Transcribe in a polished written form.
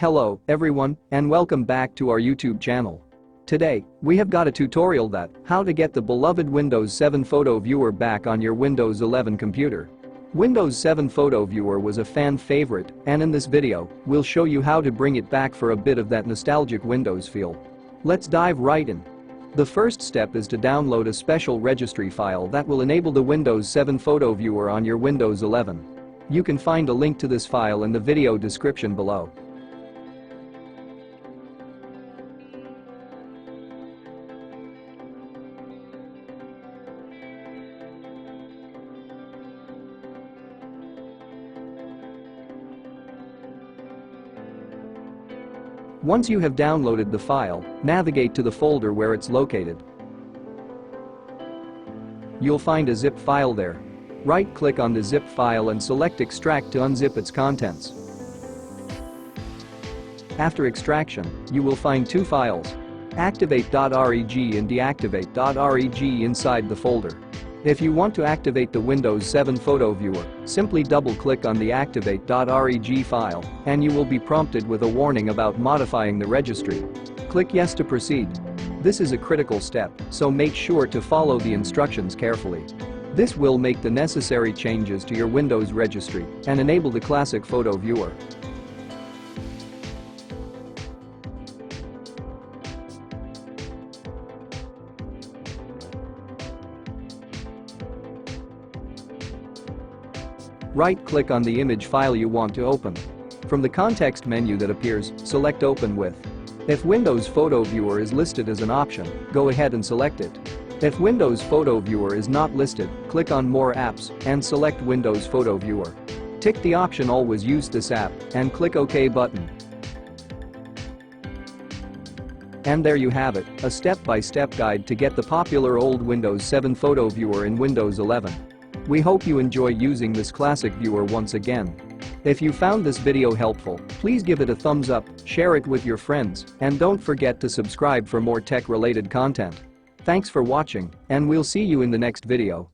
Hello, everyone, and welcome back to our YouTube channel. Today, we have got a tutorial that how to get the beloved Windows 7 Photo Viewer back on your Windows 11 computer. Windows 7 Photo Viewer was a fan favorite, and in this video, we'll show you how to bring it back for a bit of that nostalgic Windows feel. Let's dive right in. The first step is to download a special registry file that will enable the Windows 7 Photo Viewer on your Windows 11. You can find a link to this file in the video description below. Once you have downloaded the file, navigate to the folder where it's located. You'll find a zip file there. Right-click on the zip file and select Extract to unzip its contents. After extraction, you will find two files, activate.reg and deactivate.reg inside the folder. If you want to activate the Windows 7 Photo Viewer, simply double-click on the activate.reg file, and you will be prompted with a warning about modifying the registry. Click Yes to proceed. This is a critical step, so make sure to follow the instructions carefully. This will make the necessary changes to your Windows registry and enable the classic Photo Viewer. Right-click on the image file you want to open. From the context menu that appears, select Open With. If Windows Photo Viewer is listed as an option, go ahead and select it. If Windows Photo Viewer is not listed, click on More Apps and select Windows Photo Viewer. Tick the option Always use this app and click OK button. And there you have it, a step-by-step guide to get the popular old Windows 7 Photo Viewer in Windows 11. We hope you enjoy using this classic viewer once again. If you found this video helpful, please give it a thumbs up, share it with your friends, and don't forget to subscribe for more tech-related content. Thanks for watching, and we'll see you in the next video.